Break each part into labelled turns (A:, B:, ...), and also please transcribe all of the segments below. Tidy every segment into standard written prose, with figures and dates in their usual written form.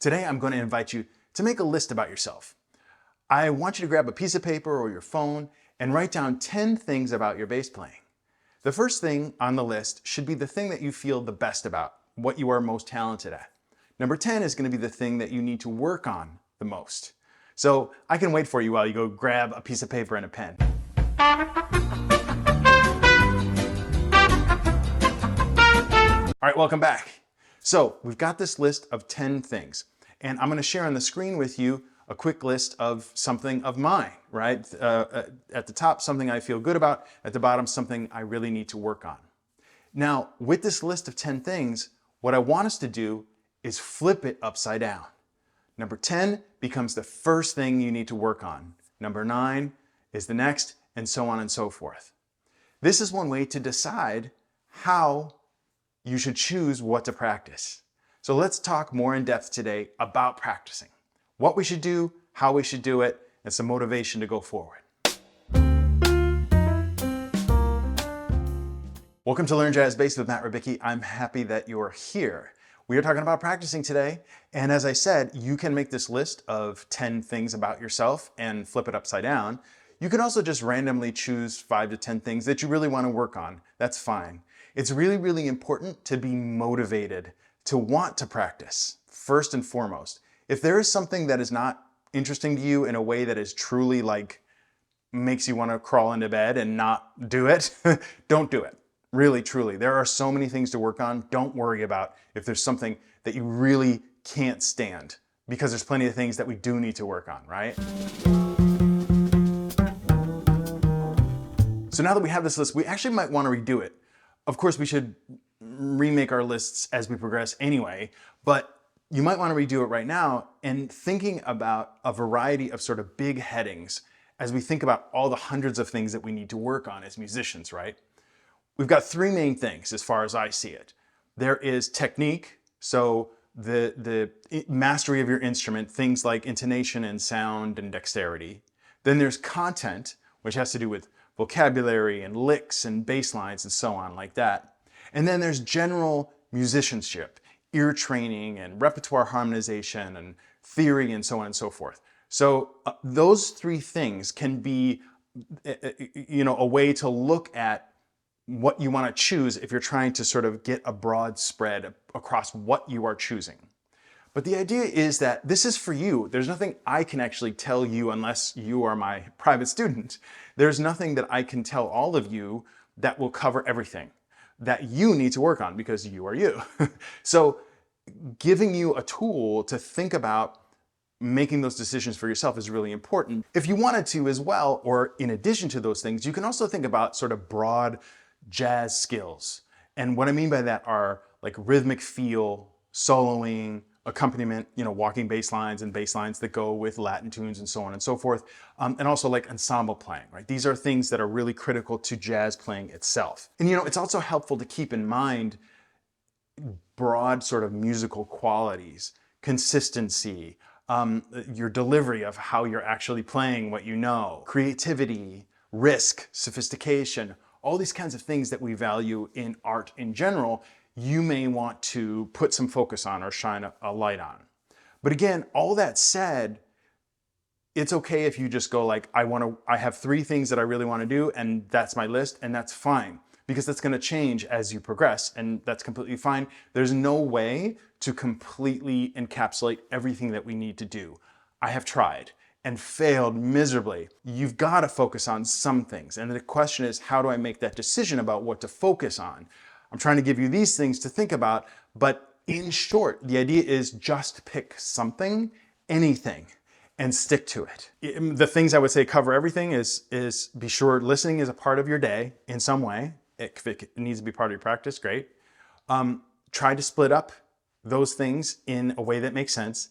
A: Today, I'm going to invite you to make a list about yourself. I want you to grab a piece of paper or your phone and write down 10 things about your bass playing. The first thing on the list should be the thing that you feel the best about, what you are most talented at. Number 10 is going to be the thing that you need to work on the most. So I can wait for you while you go grab a piece of paper and a pen. All right, welcome back. So we've got this list of 10 things, and I'm going to share on the screen with you a quick list of something of mine, right? At the top, something I feel good about. At the bottom, something I really need to work on. Now, with this list of 10 things, what I want us to do is flip it upside down. Number 10 becomes the first thing you need to work on. Number 9 is the next, and so on and so forth. This is one way to decide how you should choose what to practice. So let's talk more in depth today about practicing. What we should do, how we should do it, and some motivation to go forward. Welcome to Learn Jazz Bass with Matt Rybicki. I'm happy that you're here. We are talking about practicing today, and as I said, you can make this list of 10 things about yourself and flip it upside down. You can also just randomly choose 5 to 10 things that you really want to work on. That's fine. It's really, really important to be motivated, to want to practice, first and foremost. If there is something that is not interesting to you in a way that is truly like makes you want to crawl into bed and not do it, don't do it. Really, truly. There are so many things to work on. Don't worry about if there's something that you really can't stand, because there's plenty of things that we do need to work on, right? So now that we have this list, we actually might want to redo it. Of course, we should remake our lists as we progress anyway, but you might want to redo it right now and thinking about a variety of sort of big headings as we think about all the hundreds of things that we need to work on as musicians, right? We've got 3 main things as far as I see it. There is technique, so the mastery of your instrument, things like intonation and sound and dexterity. Then there's content, which has to do with vocabulary and licks and bass lines and so on like that. And then there's general musicianship, ear training and repertoire harmonization and theory and so on and so forth. So those 3 things can be, a way to look at what you want to choose if you're trying to sort of get a broad spread across what you are choosing. But the idea is that this is for you. There's nothing I can actually tell you unless you are my private student. There's nothing that I can tell all of you that will cover everything that you need to work on because you are you. So giving you a tool to think about making those decisions for yourself is really important. If you wanted to as well, or in addition to those things, you can also think about sort of broad jazz skills. And what I mean by that are like rhythmic feel, soloing, accompaniment, walking bass lines and bass lines that go with Latin tunes and so on and so forth. And also like ensemble playing, right? These are things that are really critical to jazz playing itself. And it's also helpful to keep in mind broad sort of musical qualities, consistency, your delivery of how you're actually playing what you know, creativity, risk, sophistication, all these kinds of things that we value in art in general, you may want to put some focus on or shine a light on. But again, all that said, it's okay if you just go like, I have 3 things that I really want to do, and that's my list, and that's fine, because that's going to change as you progress, and that's completely fine. There's no way to completely encapsulate everything that we need to do. I have tried and failed miserably. You've got to focus on some things. And the question is, how do I make that decision about what to focus on? I'm trying to give you these things to think about, but in short, the idea is just pick something, anything, and stick to it. The things I would say cover everything is be sure listening is a part of your day in some way. If it needs to be part of your practice, great. Try to split up those things in a way that makes sense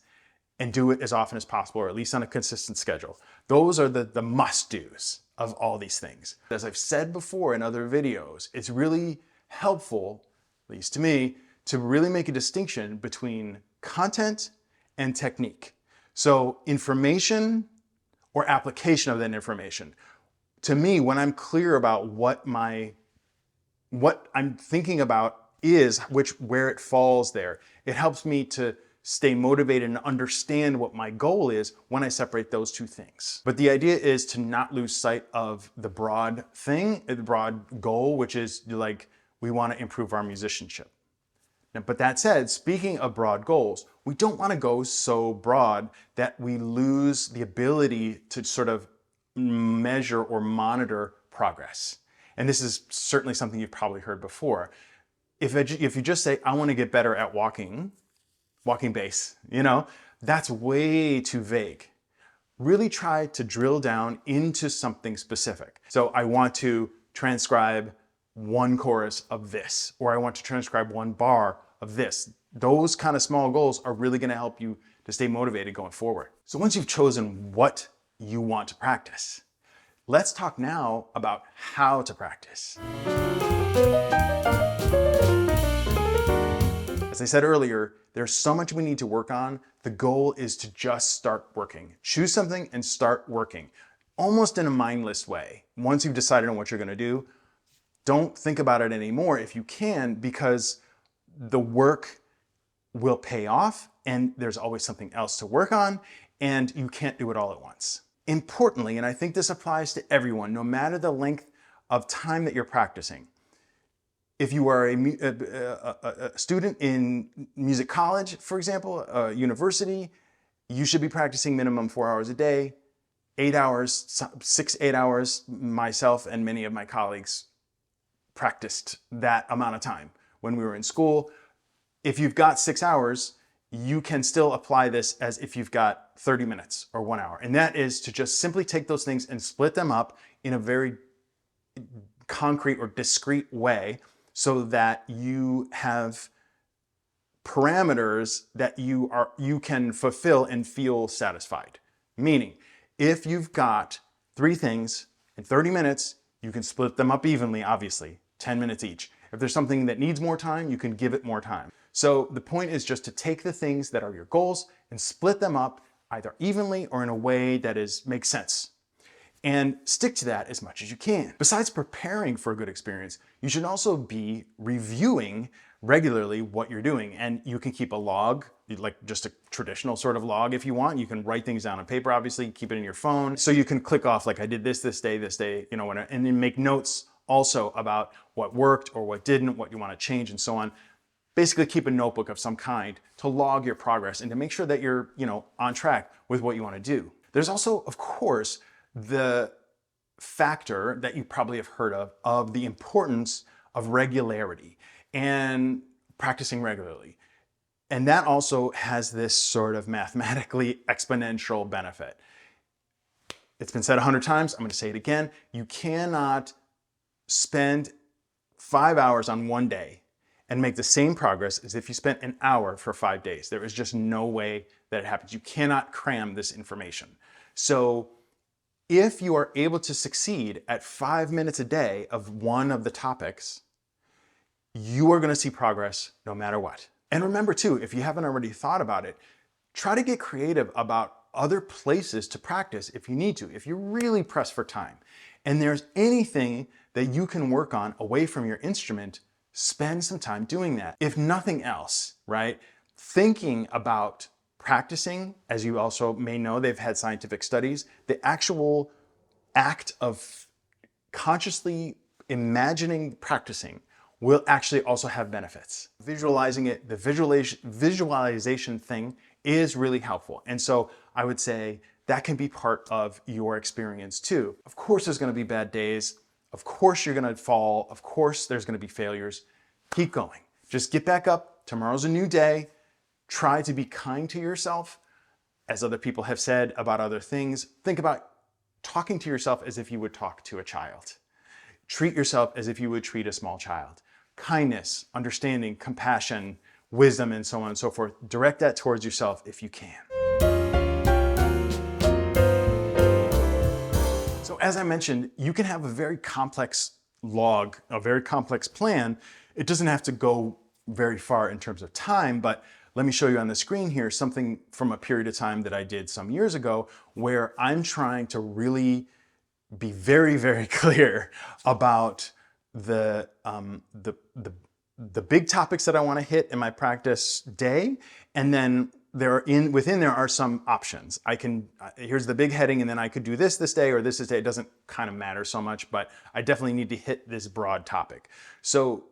A: and do it as often as possible, or at least on a consistent schedule. Those are the must-dos of all these things. As I've said before in other videos, it's really helpful, at least to me, to really make a distinction between content and technique. So information or application of that information. To me, when I'm clear about what I'm thinking about is, where it falls there, it helps me to stay motivated and understand what my goal is when I separate those two things. But the idea is to not lose sight of the broad thing, the broad goal, which is like, we want to improve our musicianship. Now, but that said, speaking of broad goals, we don't want to go so broad that we lose the ability to sort of measure or monitor progress. And this is certainly something you've probably heard before. If you just say, I want to get better at walking bass, that's way too vague. Really try to drill down into something specific. So I want to transcribe one chorus of this, or I want to transcribe one bar of this. Those kind of small goals are really going to help you to stay motivated going forward. So once you've chosen what you want to practice, let's talk now about how to practice. As I said earlier, there's so much we need to work on. The goal is to just start working. Choose something and start working, almost in a mindless way. Once you've decided on what you're going to do, don't think about it anymore if you can, because the work will pay off and there's always something else to work on, and you can't do it all at once. Importantly, and I think this applies to everyone, no matter the length of time that you're practicing, if you are a student in music college, for example, a university, you should be practicing minimum 4 hours a day, 8 hours, 8 hours. Myself and many of my colleagues practiced that amount of time when we were in school. If you've got 6 hours, you can still apply this as if you've got 30 minutes or 1 hour. And that is to just simply take those things and split them up in a very concrete or discrete way so that you have parameters that you can fulfill and feel satisfied. Meaning, if you've got 3 things in 30 minutes, you can split them up evenly, obviously, 10 minutes each. If there's something that needs more time, you can give it more time. So the point is just to take the things that are your goals and split them up either evenly or in a way that makes sense. And stick to that as much as you can. Besides preparing for a good experience, you should also be reviewing regularly what you're doing. And you can keep a log, like just a traditional sort of log if you want. You can write things down on paper, obviously, keep it in your phone. So you can click off like I did this day, and then make notes also about what worked or what didn't, what you want to change and so on. Basically keep a notebook of some kind to log your progress and to make sure that you're, on track with what you want to do. There's also, of course, the factor that you probably have heard of the importance of regularity and practicing regularly. And that also has this sort of mathematically exponential benefit. It's been said 100 times, I'm going to say it again. You cannot spend 5 hours on one day and make the same progress as if you spent an hour for 5 days. There is just no way that it happens. You cannot cram this information. So if you are able to succeed at 5 minutes a day of one of the topics, you are going to see progress no matter what. And remember too, if you haven't already thought about it, try to get creative about other places to practice if you need to, if you're really pressed for time. And there's anything that you can work on away from your instrument, spend some time doing that. If nothing else, right? Thinking about practicing, as you also may know, they've had scientific studies, the actual act of consciously imagining practicing will actually also have benefits. Visualizing it, the visualization thing is really helpful. And so I would say that can be part of your experience too. Of course, there's going to be bad days. Of course, you're going to fall. Of course, there's going to be failures. Keep going. Just get back up. Tomorrow's a new day. Try to be kind to yourself. As other people have said about other things, think about talking to yourself as if you would talk to a child. Treat yourself as if you would treat a small child. Kindness, understanding, compassion, wisdom, and so on and so forth. Direct that towards yourself if you can. So as I mentioned, you can have a very complex log, a very complex plan. It doesn't have to go very far in terms of time, but let me show you on the screen here something from a period of time that I did some years ago where I'm trying to really be very, very clear about the the big topics that I want to hit in my practice day, and then within there are some options. I can, here's the big heading, and then I could do this day or this day. It doesn't kind of matter so much, but I definitely need to hit this broad topic. So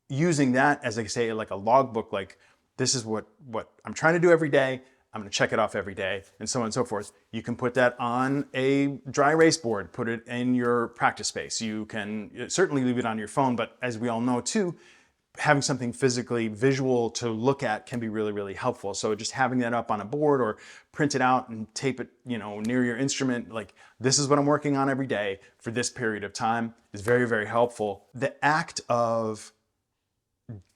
A: using that as, I say, like a logbook, like this is what I'm trying to do every day. I'm going to check it off every day, and so on and so forth. You can put that on a dry erase board, put it in your practice space. You can certainly leave it on your phone, but as we all know too, having something physically visual to look at can be really, really helpful. So just having that up on a board or print it out and tape it, near your instrument, like this is what I'm working on every day for this period of time, is very, very helpful. The act of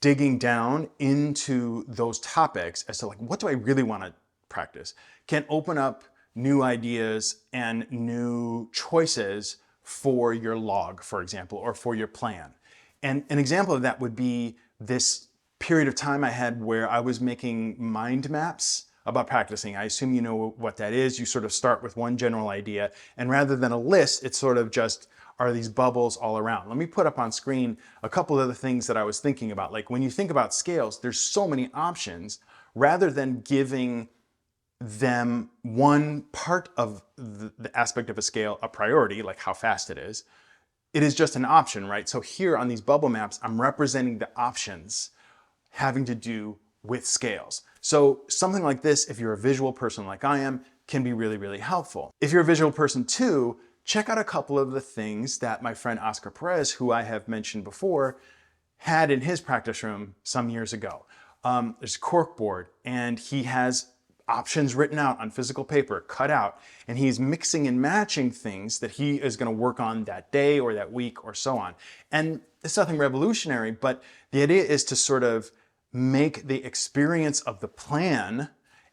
A: digging down into those topics as to like, what do I really want to practice, can open up new ideas and new choices for your log, for example, or for your plan. And an example of that would be this period of time I had where I was making mind maps about practicing. I assume you know what that is. You sort of start with one general idea, and rather than a list, it's sort of just are these bubbles all around. Let me put up on screen a couple of the things that I was thinking about. Like when you think about scales, there's so many options. Rather than giving them one part of the aspect of a scale a priority, like how fast it is just an option, right? So here on these bubble maps, I'm representing the options having to do with scales. So something like this, if you're a visual person like I am, can be really, really helpful. If you're a visual person too, check out a couple of the things that my friend Oscar Perez, who I have mentioned before, had in his practice room some years ago. There's a cork board, and he has options written out on physical paper, cut out, and he's mixing and matching things that he is going to work on that day or that week or so on. And it's nothing revolutionary, but the idea is to sort of make the experience of the plan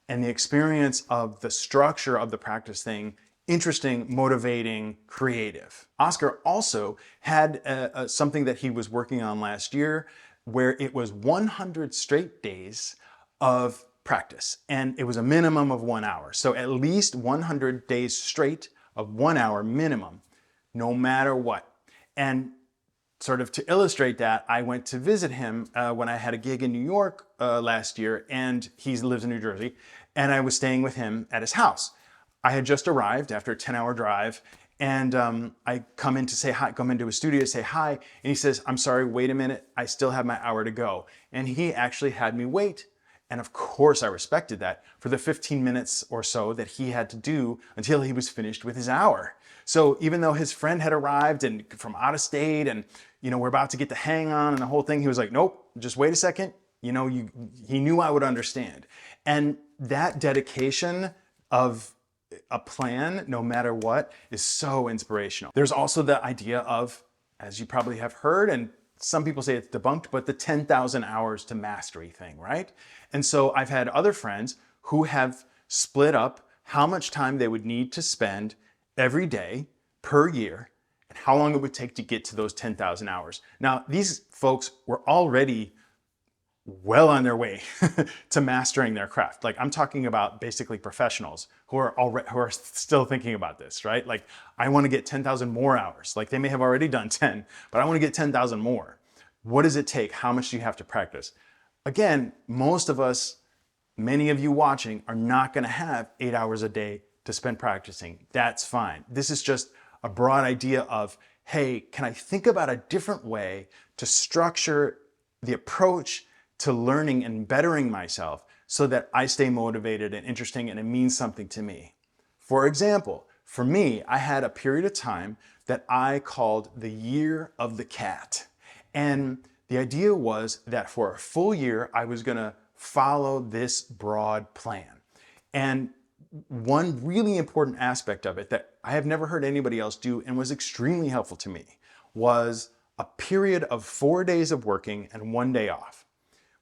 A: and the experience of the structure of the practice thing interesting, motivating, creative. Oscar also had something that he was working on last year where it was 100 straight days of practice, and it was a minimum of 1 hour. So at least 100 days straight of 1 hour minimum, no matter what. And sort of to illustrate that, I went to visit him when I had a gig in New York last year, and he lives in New Jersey, and I was staying with him at his house. I had just arrived after a 10-hour drive, and I come in to say hi, come into his studio to say hi, and he says, "I'm sorry, wait a minute, I still have my hour to go." And he actually had me wait. And of course I respected that for the 15 minutes or so that he had to do until he was finished with his hour. So even though his friend had arrived and from out of state and, we're about to get the hang on and the whole thing, he was like, "Nope, just wait a second." He knew I would understand. And that dedication of a plan, no matter what, is so inspirational. There's also the idea of, as you probably have heard, and some people say it's debunked, but the 10,000 hours to mastery thing, right? And so I've had other friends who have split up how much time they would need to spend every day per year and how long it would take to get to those 10,000 hours. Now, these folks were already well on their way to mastering their craft. Like I'm talking about basically professionals who are still thinking about this, right? Like I want to get 10,000 more hours. Like they may have already done 10, but I want to get 10,000 more. What does it take? How much do you have to practice? Again, most of us, many of you watching, are not going to have 8 hours a day to spend practicing. That's fine. This is just a broad idea of, hey, can I think about a different way to structure the approach to learning and bettering myself so that I stay motivated and interesting and it means something to me. For example, for me, I had a period of time that I called the year of the cat. And the idea was that for a full year, I was gonna follow this broad plan. And one really important aspect of it that I have never heard anybody else do and was extremely helpful to me was a period of 4 days of working and 1 day off.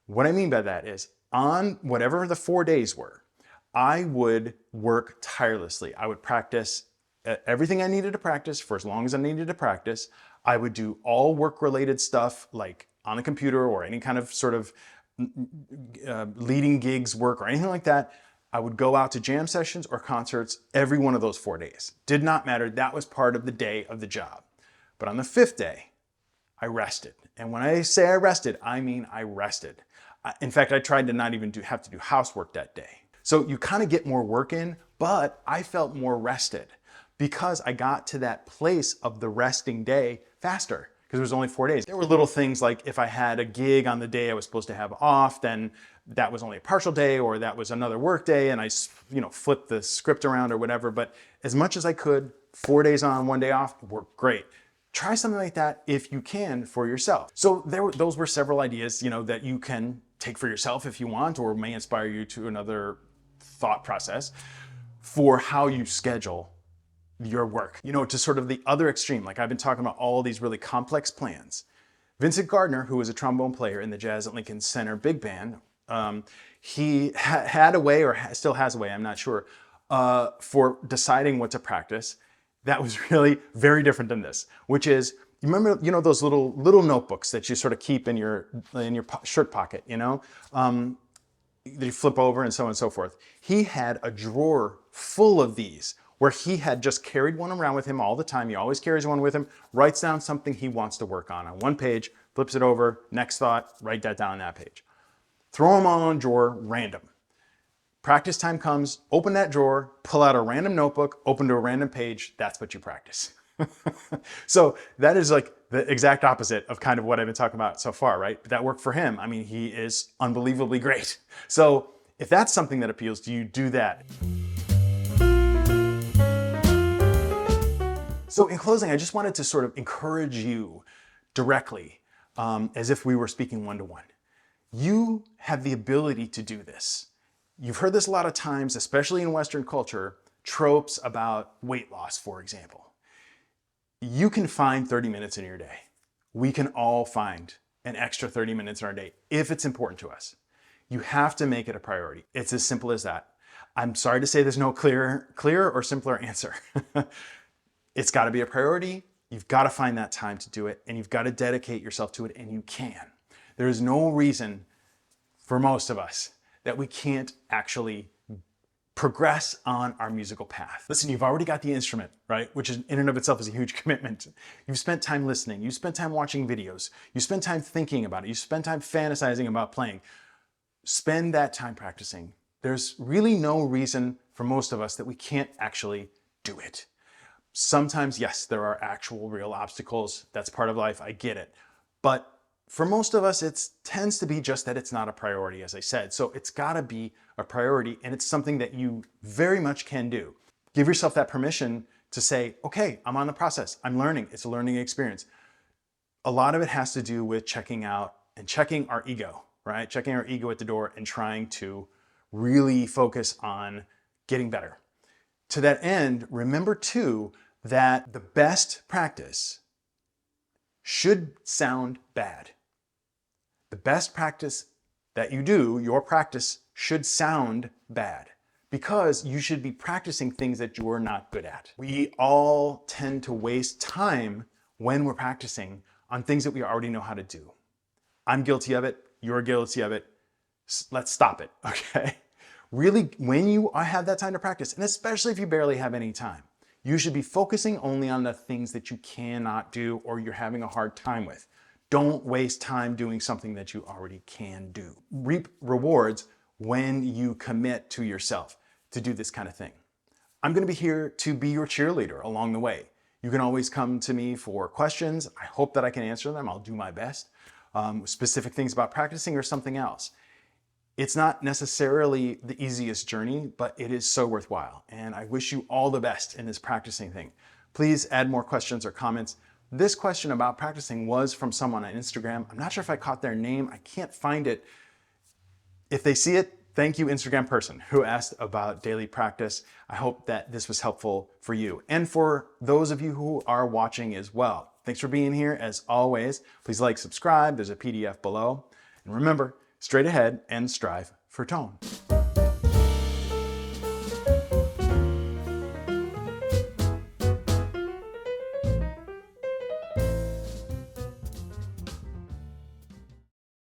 A: What I mean by that is on whatever the 4 days were, I would work tirelessly. I would practice everything I needed to practice for as long as I needed to practice. I would do all work-related stuff like on a computer or any kind of sort of leading gigs work or anything like that. I would go out to jam sessions or concerts every one of those 4 days. Did not matter. That was part of the day of the job. But on the 5th day, I rested. And when I say I rested, I mean I rested. In fact, I tried to not even have to do housework that day. So you kind of get more work in, but I felt more rested because I got to that place of the resting day faster because it was only 4 days. There were little things like if I had a gig on the day I was supposed to have off, then that was only a partial day or that was another work day and I flipped the script around or whatever. But as much as I could, 4 days on, 1 day off, worked great. Try something like that if you can for yourself. So those were several ideas, that you can take for yourself if you want, or may inspire you to another thought process for how you schedule your work. To sort of the other extreme, like I've been talking about all these really complex plans. Vincent Gardner, who was a trombone player in the Jazz at Lincoln Center Big Band, he had a way, or still has a way, I'm not sure, for deciding what to practice. That was really very different than this, which is, you remember, those little notebooks that you sort of keep in your shirt pocket, that you flip over and so on and so forth. He had a drawer full of these where he had just carried one around with him all the time. He always carries one with him, writes down something he wants to work on one page, flips it over, next thought, write that down on that page. Throw them all in a drawer, random. Practice time comes, open that drawer, pull out a random notebook, open to a random page, that's what you practice. So that is like the exact opposite of kind of what I've been talking about so far, right? But that worked for him. I mean, he is unbelievably great. So if that's something that appeals to you, do that. So in closing, I just wanted to sort of encourage you directly, as if we were speaking one-to-one. You have the ability to do this. You've heard this a lot of times, especially in Western culture, tropes about weight loss, for example. You can find 30 minutes in your day. We can all find an extra 30 minutes in our day if it's important to us. You have to make it a priority. It's as simple as that. I'm sorry to say there's no clearer or simpler answer. It's got to be a priority. You've got to find that time to do it, and you've got to dedicate yourself to it, and you can. There is no reason for most of us that we can't actually progress on our musical path. Listen, you've already got the instrument, right? Which is in and of itself is a huge commitment. You've spent time listening. You spent time watching videos. You spent time thinking about it. You spent time fantasizing about playing. Spend that time practicing. There's really no reason for most of us that we can't actually do it. Sometimes, yes, there are actual real obstacles. That's part of life. I get it. But for most of us, it tends to be just that it's not a priority, as I said. So it's got to be a priority, and it's something that you very much can do. Give yourself that permission to say, okay, I'm on the process. I'm learning. It's a learning experience. A lot of it has to do with checking out and checking our ego, right? Checking our ego at the door and trying to really focus on getting better. To that end, remember too that the best practice should sound bad. The best practice that you do, your practice, should sound bad because you should be practicing things that you're not good at. We all tend to waste time when we're practicing on things that we already know how to do. I'm guilty of it. You're guilty of it. Let's stop it, okay? Really, when you have that time to practice, and especially if you barely have any time, you should be focusing only on the things that you cannot do or you're having a hard time with. Don't waste time doing something that you already can do. Reap rewards when you commit to yourself to do this kind of thing. I'm going to be here to be your cheerleader along the way. You can always come to me for questions. I hope that I can answer them. I'll do my best. Specific things about practicing or something else. It's not necessarily the easiest journey, but it is so worthwhile. And I wish you all the best in this practicing thing. Please add more questions or comments. This question about practicing was from someone on Instagram. I'm not sure if I caught their name. I can't find it. If they see it, thank you, Instagram person who asked about daily practice. I hope that this was helpful for you and for those of you who are watching as well. Thanks for being here. As always, please like, subscribe. There's a PDF below. And remember, straight ahead and strive for tone.